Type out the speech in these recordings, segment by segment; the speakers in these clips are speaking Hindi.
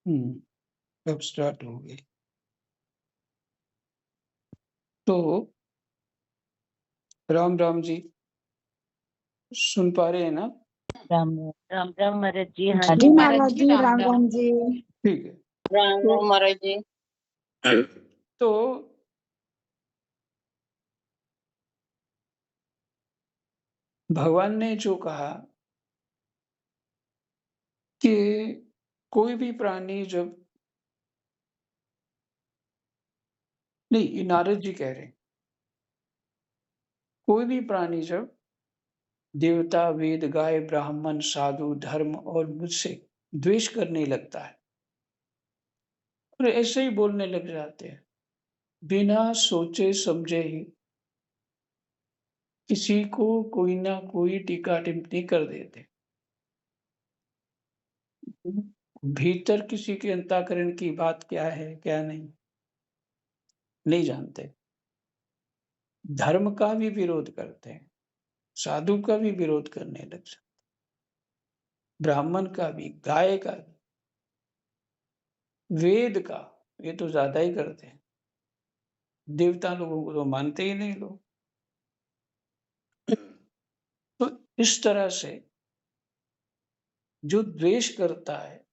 अब स्टार्ट हो गई। तो राम राम जी, सुन पा रहे हैं ना? राम राम राम महाराज जी। हाँ जी जी महाराज जी, राम राम जी। ठीक है। राम राम महाराज जी। तो भगवान ने जो कहा कि कोई भी प्राणी जब नहीं, ये नारद जी कह रहे हैं, कोई भी प्राणी जब देवता, वेद, गाय, ब्राह्मण, साधु, धर्म और मुझसे द्वेष करने लगता है और ऐसे ही बोलने लग जाते हैं, बिना सोचे समझे ही किसी को कोई ना कोई टीका टिप्पणी कर देते, भीतर किसी के अंतःकरण की बात क्या है क्या नहीं जानते। धर्म का भी विरोध करते हैं, साधु का भी विरोध करने लग जाते, ब्राह्मण का भी, गाय का भी, वेद का, ये तो ज्यादा ही करते हैं। देवता लोगों को तो मानते ही नहीं लोग। तो इस तरह से जो द्वेष करता है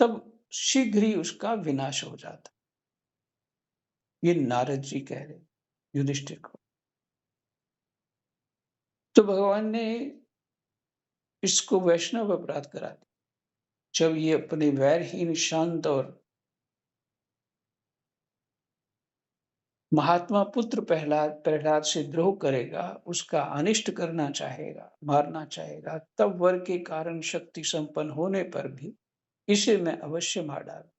तब शीघ्र ही उसका विनाश हो जाता। ये नारद जी कह रहे युधिष्ठिर को। तो भगवान ने इसको वैष्णव अपराध करा दिया। जब ये अपने वैरहीन, शांत और महात्मा पुत्र प्रहलाद से द्रोह करेगा, उसका अनिष्ट करना चाहेगा, मारना चाहेगा, तब वर के कारण शक्ति संपन्न होने पर भी इसे मैं अवश्य मार डालूं।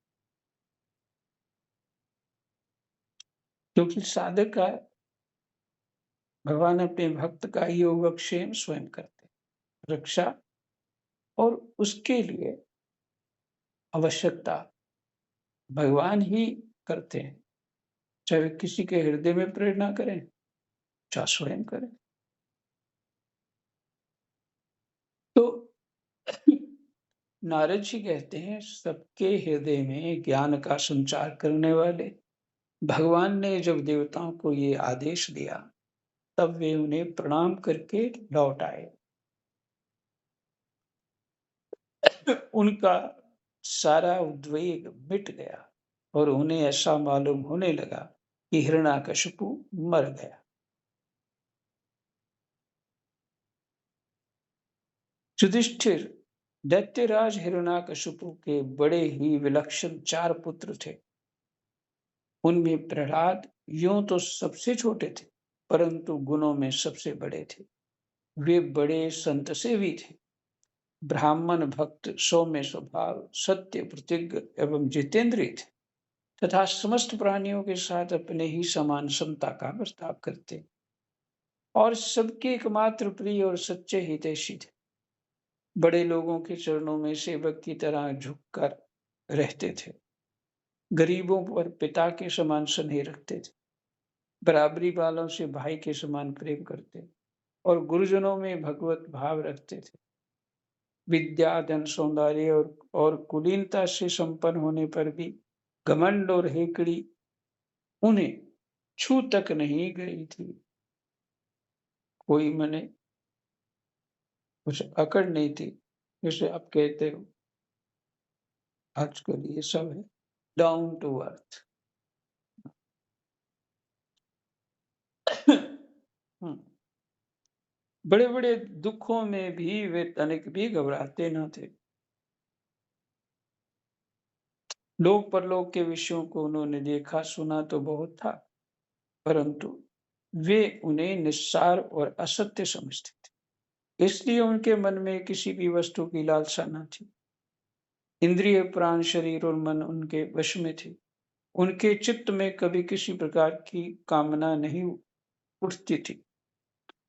क्योंकि साधक का भगवान अपने भक्त का योगक्षेम स्वयं करते, रक्षा और उसके लिए आवश्यकता भगवान ही करते हैं, चाहे किसी के हृदय में प्रेरणा करें, चाहे स्वयं करें। तो नारद जी कहते हैं, सबके हृदय में ज्ञान का संचार करने वाले भगवान ने जब देवताओं को ये आदेश दिया, तब वे उन्हें प्रणाम करके लौट आए। उनका सारा उद्वेग मिट गया और उन्हें ऐसा मालूम होने लगा कि हिरण्याकशिपु मर गया। युधिष्ठिर, दैत्यराज हिरण्याकशिपु के बड़े ही विलक्षण 4 पुत्र थे। उनमें प्रहलाद यूं तो सबसे छोटे थे, परंतु गुणों में सबसे बड़े थे। वे बड़े संत सेवी थे, ब्राह्मण भक्त, सौम्य स्वभाव, सत्य प्रतिज्ञ एवं जितेंद्रिय थे तथा समस्त प्राणियों के साथ अपने ही समान समता का बर्ताव करते और सबके एकमात्र प्रिय और सच्चे हितैषी थे। बड़े लोगों के चरणों में सेवक की तरह झुककर रहते थे, गरीबों पर पिता के समान स्नेह रखते थे, बराबरी वालों से भाई के समान प्रेम करते और गुरुजनों में भगवत भाव रखते थे। विद्या, धन, सौंदर्य और कुलीनता से संपन्न होने पर भी घमंड और हेकड़ी उन्हें छू तक नहीं गई थी। कोई मने कुछ अकड़ नहीं थी, जैसे आप कहते हो आजकल ये सब है डाउन टू अर्थ। बड़े बड़े दुखों में भी वे तनिक भी घबराते न थे। लोक परलोक के विषयों को उन्होंने देखा सुना तो बहुत था, परंतु वे उन्हें निस्सार और असत्य समझते थे, इसलिए उनके मन में किसी भी वस्तु की लालसा न थी। इंद्रिय, प्राण, शरीर और मन उनके वश में थे। उनके चित्त में कभी किसी प्रकार की कामना नहीं उठती थी।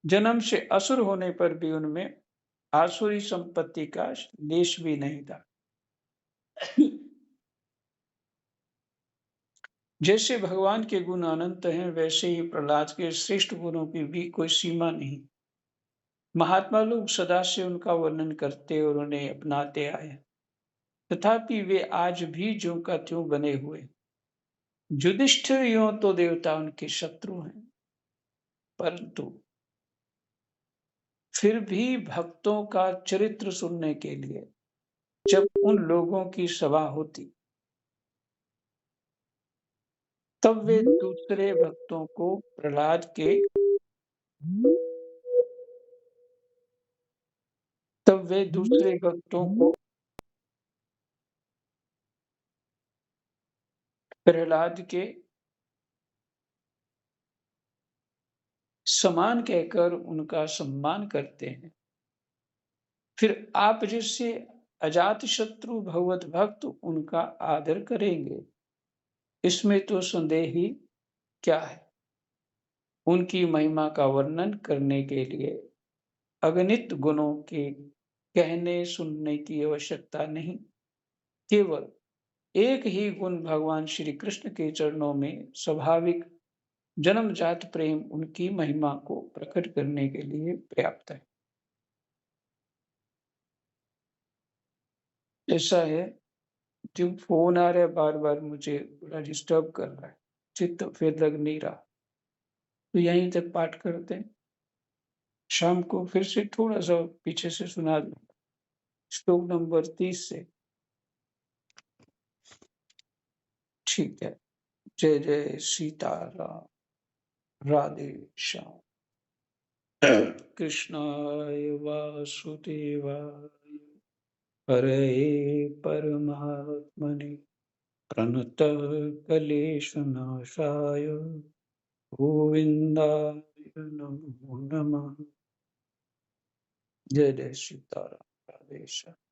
जन्म से असुर होने पर भी उनमें आसुरी संपत्ति का लेश भी नहीं था। जैसे भगवान के गुण अनंत हैं, वैसे ही प्रहलाद के श्रेष्ठ गुणों की भी कोई सीमा नहीं। महात्मा लोग सदा से उनका वर्णन करते और उन्हें अपनाते आए तथापि वे आज भी ज्यों का त्यों बने हुए हैं। युधिष्ठिर यों तो देवता उनके शत्रु हैं, परंतु फिर भी भक्तों का चरित्र सुनने के लिए जब उन लोगों की सभा होती, तब वे दूसरे भक्तों को प्रहलाद के तब वे दूसरे भक्तों को प्रहलाद के समान कहकर उनका सम्मान करते हैं। फिर आप जैसे अजात शत्रु भगवत भक्त उनका आदर करेंगे, इसमें तो संदेह ही क्या है। उनकी महिमा का वर्णन करने के लिए अगणित गुणों के कहने सुनने की आवश्यकता नहीं, केवल एक ही गुण भगवान श्री कृष्ण के चरणों में स्वाभाविक जन्मजात प्रेम उनकी महिमा को प्रकट करने के लिए पर्याप्त है। ऐसा है, जो फोन आ रहा है बार बार मुझे बड़ा डिस्टर्ब कर रहा है, चित्त फिर लग नहीं रहा, तो यहीं तक पाठ करते हैं। शाम को फिर से थोड़ा सा पीछे से सुना दूंगा, श्लोक नंबर 30 से। ठीक है। जय जय सीताराम। राधे श्याम। कृष्णाय वासुदेवाय हरे परमात्मने प्रणतः क्लेशनाशाय गोविन्दाय नमो नमः। जय जय सीताराम। राधे श्याम।